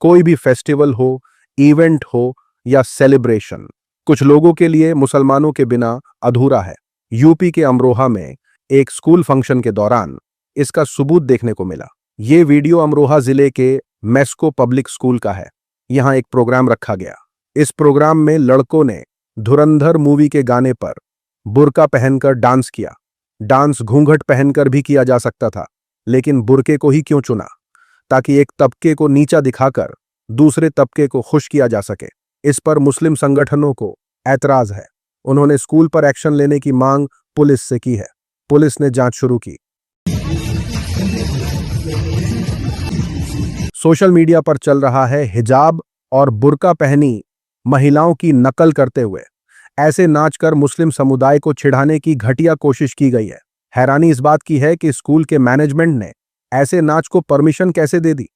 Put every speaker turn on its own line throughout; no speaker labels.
कोई भी फेस्टिवल हो, इवेंट हो या सेलिब्रेशन, कुछ लोगों के लिए मुसलमानों के बिना अधूरा है। यूपी के अमरोहा में एक स्कूल फंक्शन के दौरान इसका सबूत देखने को मिला। ये वीडियो अमरोहा जिले के मेस्को पब्लिक स्कूल का है। यहां एक प्रोग्राम रखा गया। इस प्रोग्राम में लड़कों ने धुरंधर मूवी के गाने पर बुर्का पहनकर डांस किया। डांस घूंघट पहनकर भी किया जा सकता था, लेकिन बुर्के को ही क्यों चुना? ताकि एक तबके को नीचा दिखाकर दूसरे तबके को खुश किया जा सके। इस पर मुस्लिम संगठनों को ऐतराज है। उन्होंने स्कूल पर एक्शन लेने की मांग पुलिस से की है। पुलिस ने जांच शुरू की। सोशल मीडिया पर चल रहा है हिजाब और बुर्का पहनी महिलाओं की नकल करते हुए ऐसे नाच कर मुस्लिम समुदाय को छिड़ाने की घटिया कोशिश की गई है। हैरानी इस बात की है कि स्कूल के मैनेजमेंट ने ऐसे नाच को परमिशन कैसे दे दी।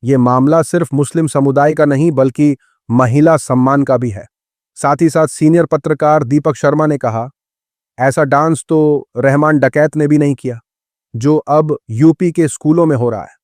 ये मामला सिर्फ मुस्लिम समुदाय का नहीं बल्कि महिला सम्मान का भी है। साथ ही साथ सीनियर पत्रकार दीपक शर्मा ने कहा, ऐसा डांस तो रहमान डकैत ने भी नहीं किया, जो अब यूपी के स्कूलों में हो रहा है।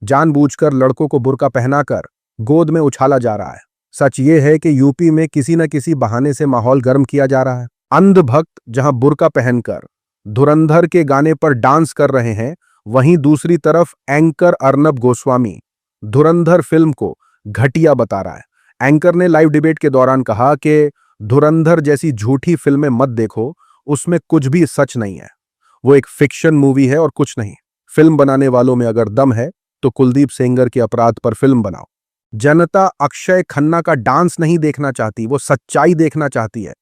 जानबूझकर लड़कों को बुर्का पहनाकर गोद में उछाला जा रहा है। सच ये है कि यूपी में किसी न किसी बहाने से माहौल गर्म किया जा रहा है। अंधभक्त जहां बुर्का पहनकर धुरंधर के गाने पर डांस कर रहे हैं, वहीं दूसरी तरफ एंकर अर्नब गोस्वामी धुरंधर फिल्म को घटिया बता रहा है। एंकर ने लाइव डिबेट के दौरान कहा कि धुरंधर जैसी झूठी फिल्में मत देखो, उसमें कुछ भी सच नहीं है। वो एक फिक्शन मूवी है और कुछ नहीं। फिल्म बनाने वालों में अगर दम है तो कुलदीप सेंगर के अपराध पर फिल्म बनाओ। जनता अक्षय खन्ना का डांस नहीं देखना चाहती, वो सच्चाई देखना चाहती है।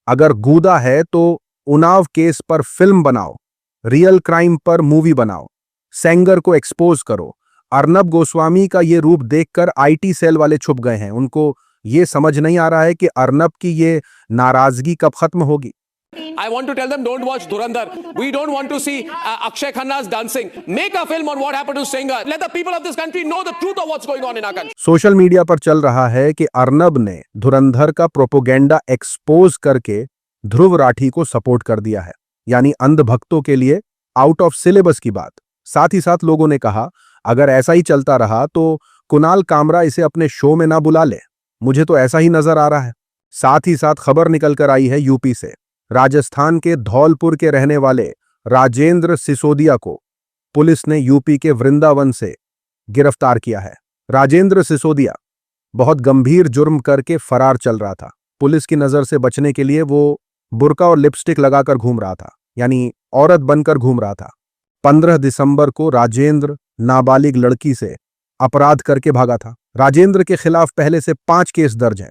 अगर गूदा है तो उन्नाव केस पर फिल्म बनाओ, रियल क्राइम पर मूवी बनाओ, सेंगर को एक्सपोज करो। अर्नब गोस्वामी का ये रूप देखकर आईटी सेल वाले छुप गए हैं। उनको ये समझ नहीं आ रहा है कि अर्नब की ये नाराजगी कब खत्म होगी।
I want to tell them, don't watch Dhurandhar. We don't want to see Akshay Khanna's dancing. Make a film on what happened to Singer. Let the people of this country know the truth of what's going on in our country.
Social media पर चल रहा है कि अर्नब ने धुरंधर का propaganda expose करके ध्रुव राठी को support कर दिया है, यानी अंधभक्तों के लिए आउट ऑफ सिलेबस की बात। साथ ही साथ लोगों ने कहा, अगर ऐसा ही चलता रहा तो कुणाल कामरा इसे अपने शो में ना बुला ले। मुझे तो ऐसा ही नजर आ रहा है। साथ ही साथ खबर निकल कर आई है यूपी से। राजस्थान के धौलपुर के रहने वाले राजेंद्र सिसोदिया को पुलिस ने यूपी के वृंदावन से गिरफ्तार किया है। राजेंद्र सिसोदिया बहुत गंभीर जुर्म करके फरार चल रहा था। पुलिस की नजर से बचने के लिए वो बुर्का और लिपस्टिक लगाकर घूम रहा था, यानी औरत बनकर घूम रहा था। 15 दिसंबर को राजेंद्र नाबालिग लड़की से अपराध करके भागा था। राजेंद्र के खिलाफ पहले से 5 केस दर्ज हैं।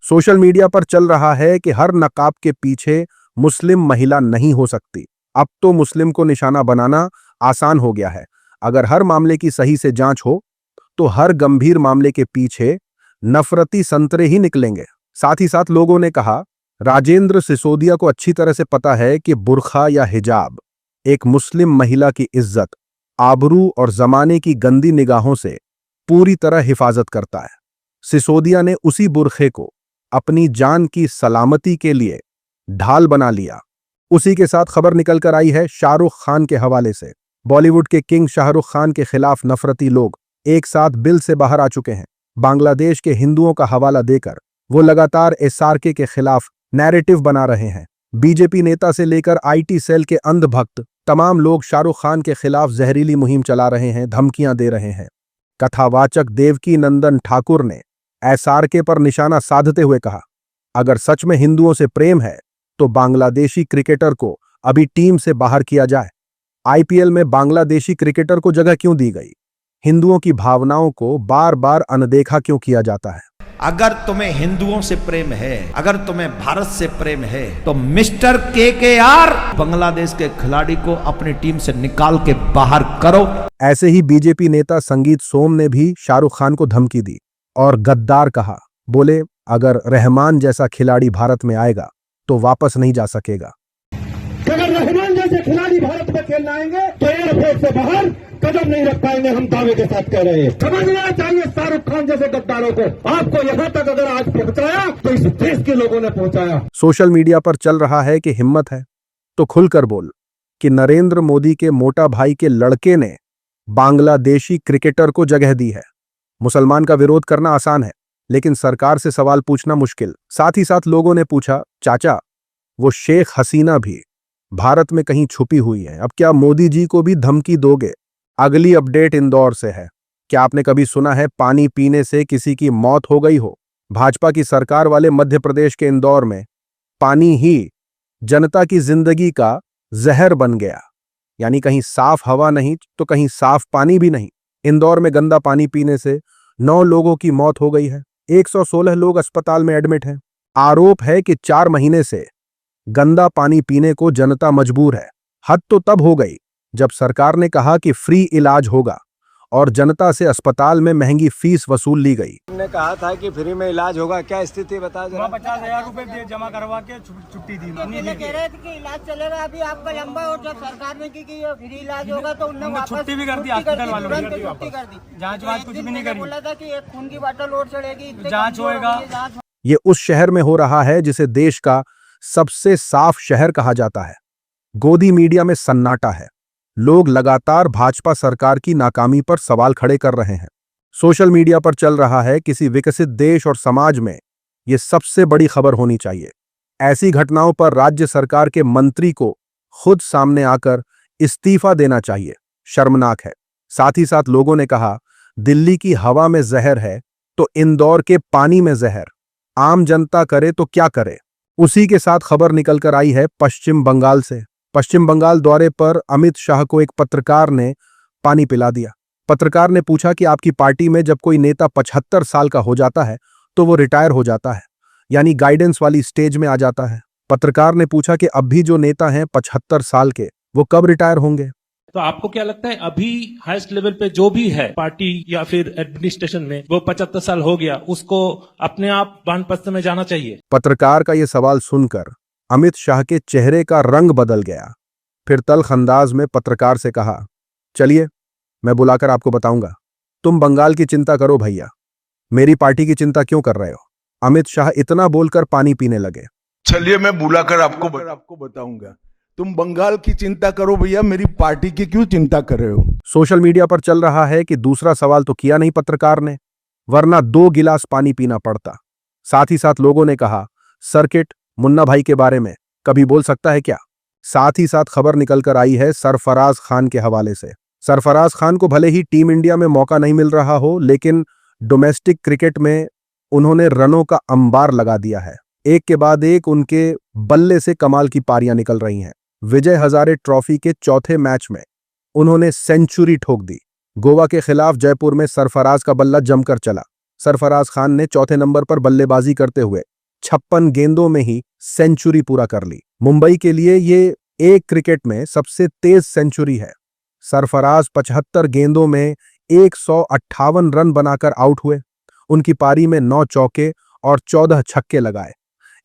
सोशल मीडिया पर चल रहा है कि हर नकाब के पीछे मुस्लिम महिला नहीं हो सकती। अब तो मुस्लिम को निशाना बनाना आसान हो गया है। अगर हर मामले की सही से जांच हो तो हर गंभीर मामले के पीछे नफरती संतरे ही निकलेंगे। साथ ही साथ लोगों ने कहा, राजेंद्र सिसोदिया को अच्छी तरह से पता है कि बुर्खा या हिजाब एक मुस्लिम महिला की इज्जत, आबरू और जमाने की गंदी निगाहों से पूरी तरह हिफाजत करता है। सिसोदिया ने उसी बुर्खे को अपनी जान की सलामती के लिए ढाल बना लिया। उसी के साथ खबर निकल कर आई है शाहरुख खान के हवाले से। बॉलीवुड के किंग शाहरुख खान के खिलाफ नफरती लोग एक साथ बिल से बाहर आ चुके हैं। बांग्लादेश के हिंदुओं का हवाला देकर वो लगातार एसआरके के खिलाफ नैरेटिव बना रहे हैं। बीजेपी नेता से लेकर आईटी सेल के अंधभक्त तमाम लोग शाहरुख खान के खिलाफ जहरीली मुहिम चला रहे हैं, धमकियां दे रहे हैं। कथावाचक देवकी नंदन ठाकुर ने एसआरके पर निशाना साधते हुए कहा, अगर सच में हिंदुओं से प्रेम है तो बांग्लादेशी क्रिकेटर को अभी टीम से बाहर किया जाए। आईपीएल में बांग्लादेशी क्रिकेटर को जगह क्यों दी गई? हिंदुओं की भावनाओं को बार बार अनदेखा क्यों किया जाता है?
अगर तुम्हें हिंदुओं से प्रेम है, अगर तुम्हें भारत से प्रेम है, तो मिस्टर केकेआर बांग्लादेश के खिलाड़ी को अपनी टीम से निकाल के बाहर करो।
ऐसे ही बीजेपी नेता संगीत सोम ने भी शाहरुख खान को धमकी दी और गद्दार कहा। बोले, अगर रहमान जैसा खिलाड़ी भारत में आएगा तो वापस नहीं जा सकेगा।
अगर रहमान जैसे खिलाड़ी भारत में खेलने आएंगे तो एयरपोर्ट से बाहर कदम नहीं रख पाएंगे, हम दावे के साथ कह रहे हैं। समझना चाहिए शाहरुख खान जैसे गद्दारों को। आपको यहाँ तक अगर आज पहुंचाया तो इस देश के लोगों ने पहुंचाया।
सोशल मीडिया पर चल रहा है कि हिम्मत है तो खुलकर बोल, कि नरेंद्र मोदी के मोटा भाई के लड़के ने बांग्लादेशी क्रिकेटर को जगह दी है। मुसलमान का विरोध करना आसान है, लेकिन सरकार से सवाल पूछना मुश्किल। साथ ही साथ लोगों ने पूछा, चाचा, वो शेख हसीना भी भारत में कहीं छुपी हुई है, अब क्या मोदी जी को भी धमकी दोगे? अगली अपडेट इंदौर से है। क्या आपने कभी सुना है पानी पीने से किसी की मौत हो गई हो? भाजपा की सरकार वाले मध्य प्रदेश के इंदौर में पानी ही जनता की जिंदगी का जहर बन गया। यानी कहीं साफ हवा नहीं तो कहीं साफ पानी भी नहीं। इंदौर में गंदा पानी पीने से 9 लोगों की मौत हो गई है। 116 लोग अस्पताल में एडमिट हैं। आरोप है कि 4 महीने से गंदा पानी पीने को जनता मजबूर है। हद तो तब हो गई जब सरकार ने कहा कि फ्री इलाज होगा और जनता से अस्पताल में महंगी फीस वसूल ली गई।
हमने कहा था कि फ्री में इलाज होगा, क्या स्थिति बता जरा।
50,000 रुपए जमा करवा के छुट्टी दी।
कह रहे थे कि इलाज चलेगा अभी आपका लंबा, और जब सरकार ने की कि फ्री इलाज होगा तो उन्होंने वापस
छुट्टी भी कर दी, हॉस्पिटल वालों ने
छुट्टी कर दी।
जांच वाच कुछ भी नहीं करी।
बोला था कि एक खून की बाटल और चढ़ेगी,
जांच होएगा।
ये उस शहर में हो रहा है जिसे देश का सबसे साफ शहर कहा जाता है। गोदी मीडिया में सन्नाटा है। लोग लगातार भाजपा सरकार की नाकामी पर सवाल खड़े कर रहे हैं। सोशल मीडिया पर चल रहा है किसी विकसित देश और समाज में यह सबसे बड़ी खबर होनी चाहिए। ऐसी घटनाओं पर राज्य सरकार के मंत्री को खुद सामने आकर इस्तीफा देना चाहिए। शर्मनाक है। साथ ही साथ लोगों ने कहा, दिल्ली की हवा में जहर है तो इंदौर के पानी में जहर। आम जनता करे तो क्या करे। उसी के साथ खबर निकलकर आई है पश्चिम बंगाल से। पश्चिम बंगाल दौरे पर अमित शाह को एक पत्रकार ने पानी पिला दिया। पत्रकार ने पूछा कि आपकी पार्टी में जब कोई नेता 75 साल का हो जाता है तो वो रिटायर हो जाता है, यानी गाइडेंस वाली स्टेज में आ जाता है। पत्रकार ने पूछा कि अब भी जो नेता हैं 75 साल के, वो कब रिटायर होंगे?
तो आपको क्या लगता है अभी हाईएस्ट लेवल पे जो भी है पार्टी या फिर एडमिनिस्ट्रेशन में, वो 75 साल हो गया, उसको अपने आप वानप्रस्थ में जाना चाहिए?
पत्रकार का यह सवाल सुनकर अमित शाह के चेहरे का रंग बदल गया। फिर तल्ख अंदाज में पत्रकार से कहा, चलिए मैं बुलाकर आपको बताऊंगा। तुम बंगाल की चिंता करो भैया, मेरी पार्टी की चिंता क्यों कर रहे हो? अमित शाह इतना बोलकर पानी पीने लगे।
चलिए मैं बुलाकर आपको बताऊंगा। तुम बंगाल की चिंता करो भैया, मेरी पार्टी की क्यों चिंता कर रहे हो?
सोशल मीडिया पर चल रहा है कि दूसरा सवाल तो किया नहीं पत्रकार ने, वरना 2 गिलास पानी पीना पड़ता। साथ ही साथ लोगों ने कहा, सर्किट मुन्ना भाई के बारे में कभी बोल सकता है क्या? साथ ही साथ खबर निकलकर आई है सरफराज खान के हवाले से। सरफराज खान को भले ही टीम इंडिया में मौका नहीं मिल रहा हो, लेकिन डोमेस्टिक क्रिकेट में उन्होंने रनों का अंबार लगा दिया है। एक के बाद एक उनके बल्ले से कमाल की पारियां निकल रही हैं। विजय हजारे ट्रॉफी के चौथे मैच में उन्होंने सेंचुरी ठोक दी। गोवा के खिलाफ जयपुर में सरफराज का बल्ला जमकर चला। सरफराज खान ने चौथे नंबर पर बल्लेबाजी करते हुए 56 गेंदों में ही सेंचुरी पूरा कर ली। मुंबई के लिए ये एक क्रिकेट में सबसे तेज सेंचुरी है। सरफराज 75 गेंदों में 158 रन बनाकर आउट हुए। उनकी पारी में 9 चौके और 14 छक्के लगाए।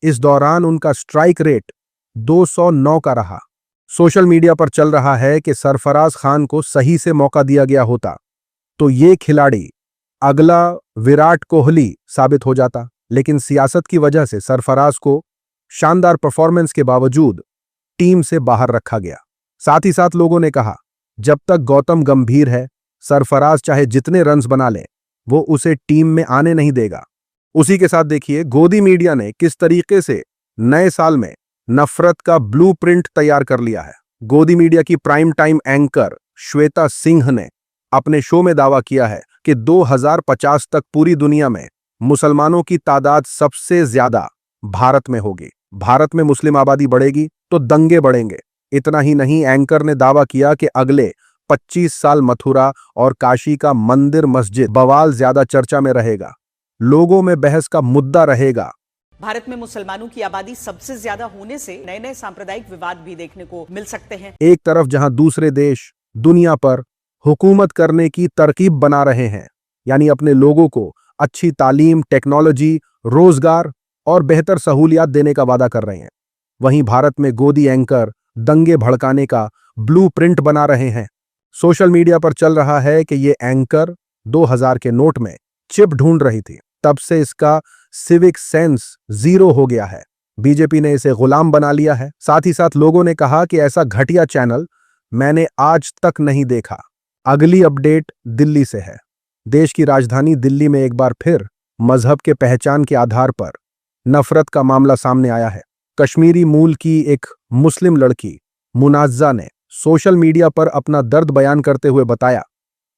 इस दौरान उनका स्ट्राइक रेट 209 का रहा। सोशल मीडिया पर चल रहा है कि सरफराज खान को सही से मौका दिया गया होता तो ये खिलाड़ी अगला विराट कोहली साबित हो जाता, लेकिन सियासत की वजह से सरफराज को शानदार परफॉर्मेंस के बावजूद टीम से बाहर रखा गया। साथ ही साथ लोगों ने कहा, जब तक गौतम गंभीर है, सरफराज चाहे जितने रन्स बना ले, वो उसे टीम में आने नहीं देगा। उसी के साथ देखिए गोदी मीडिया ने किस तरीके से नए साल में नफरत का ब्लूप्रिंट तैयार कर लिया है। गोदी मीडिया की prime time anchor Shweta Singh ने अपने शो में दावा किया है कि 2050 तक पूरी दुनिया में मुसलमानों की तादाद सबसे ज्यादा भारत में होगी। भारत में मुस्लिम आबादी बढ़ेगी तो दंगे बढ़ेंगे। इतना ही नहीं, एंकर ने दावा किया कि अगले 25 साल मथुरा और काशी का मंदिर मस्जिद बवाल ज्यादा चर्चा में रहेगा, लोगों में बहस का मुद्दा रहेगा।
भारत में मुसलमानों की आबादी सबसे ज्यादा होने से नए नए सांप्रदायिक विवाद भी देखने को मिल सकते हैं।
एक तरफ जहां दूसरे देश दुनिया पर हुकूमत करने की तरकीब बना रहे हैं, यानी अपने लोगों को अच्छी तालीम, टेक्नोलॉजी, रोजगार और बेहतर सहूलियात देने का वादा कर रहे हैं, वहीं भारत में गोदी एंकर दंगे भड़काने का ब्लूप्रिंट बना रहे हैं। सोशल मीडिया पर चल रहा है कि ये एंकर 2000 के नोट में चिप ढूंढ रही थी, तब से इसका सिविक सेंस 0 हो गया है। बीजेपी ने इसे गुलाम बना लिया है। साथ ही साथ लोगों ने कहा कि ऐसा घटिया चैनल मैंने आज तक नहीं देखा। अगली अपडेट दिल्ली से है। देश की राजधानी दिल्ली में एक बार फिर मजहब के पहचान के आधार पर नफरत का मामला सामने आया है। कश्मीरी मूल की एक मुस्लिम लड़की मुनाज़्ज़ा ने सोशल मीडिया पर अपना दर्द बयान करते हुए बताया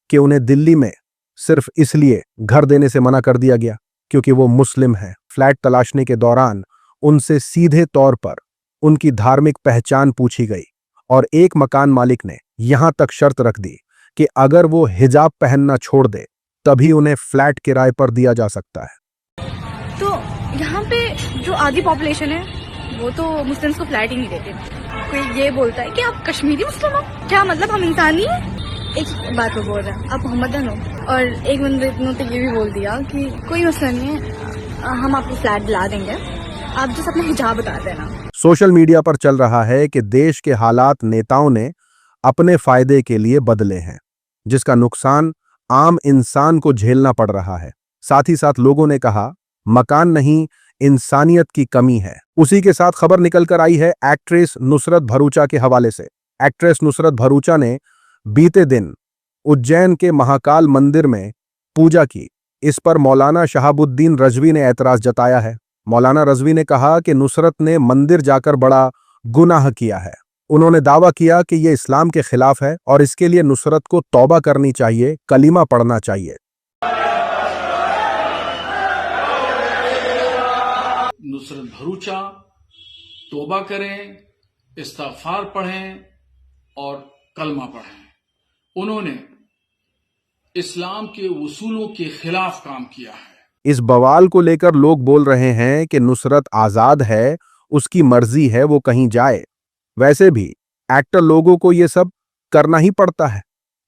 कि उन्हें दिल्ली में सिर्फ इसलिए घर देने से मना कर दिया गया क्योंकि वो मुस्लिम हैं। फ्लैट तलाशने के दौरान उनसे सीधे तौर पर उनकी धार्मिक पहचान पूछी गई और एक मकान मालिक ने यहां तक शर्त रख दी कि अगर वो हिजाब पहनना छोड़ दे तभी उन्हें फ्लैट किराए पर दिया जा सकता है।
तो यहाँ पे जो आधी पॉपुलेशन है वो तो मुस्लिम्स को फ्लैट ही नहीं देते। कोई ये बोलता है कि आप कश्मीरी मुस्लिम हो, क्या मतलब हम इंसान नहीं है? एक बात को बोल रहा है आप मोहम्मदन हो, और एक बंदे ने तो ये भी बोल दिया कि कोई मसला नहीं है, हम आपको फ्लैट दिला देंगे, आप जिस अपना हिजाब बता देना।
सोशल मीडिया पर चल रहा है कि देश के हालात नेताओं ने अपने फायदे के लिए बदले हैं, जिसका नुकसान आम इंसान को झेलना पड़ रहा है। साथ ही साथ लोगों ने कहा मकान नहीं इंसानियत की कमी है। उसी के साथ खबर निकलकर आई है एक्ट्रेस नुसरत भरूचा के हवाले से। एक्ट्रेस नुसरत भरूचा ने बीते दिन उज्जैन के महाकाल मंदिर में पूजा की। इस पर मौलाना शहाबुद्दीन रजवी ने ऐतराज जताया है। मौलाना रजवी ने कहा कि नुसरत ने मंदिर जाकर बड़ा गुनाह किया है। उन्होंने दावा किया कि यह इस्लाम के खिलाफ है और इसके लिए नुसरत को तौबा करनी चाहिए, कलीमा पढ़ना चाहिए।
नुसरत भरूचा तौबा करें, इस्तिग़फ़ार पढ़ें और कलमा पढ़ें। उन्होंने इस्लाम के उसूलों के खिलाफ काम किया है।
इस बवाल को लेकर लोग बोल रहे हैं कि नुसरत आजाद है, उसकी मर्जी है वो कहीं जाए। वैसे भी एक्टर लोगों को ये सब करना ही पड़ता है,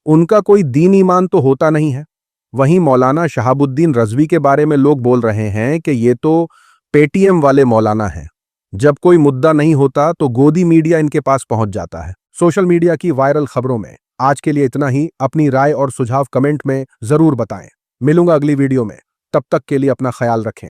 उनका कोई दीन ईमान तो होता नहीं है। वहीं मौलाना शहाबुद्दीन रजवी के बारे में लोग बोल रहे हैं कि ये तो पेटीएम वाले मौलाना हैं। जब कोई मुद्दा नहीं होता तो गोदी मीडिया इनके पास पहुंच जाता है। सोशल मीडिया की वायरल खबरों में आज के लिए इतना ही। अपनी राय और सुझाव कमेंट में जरूर बताएं। मिलूंगा अगली वीडियो में, तब तक के लिए अपना ख्याल रखें।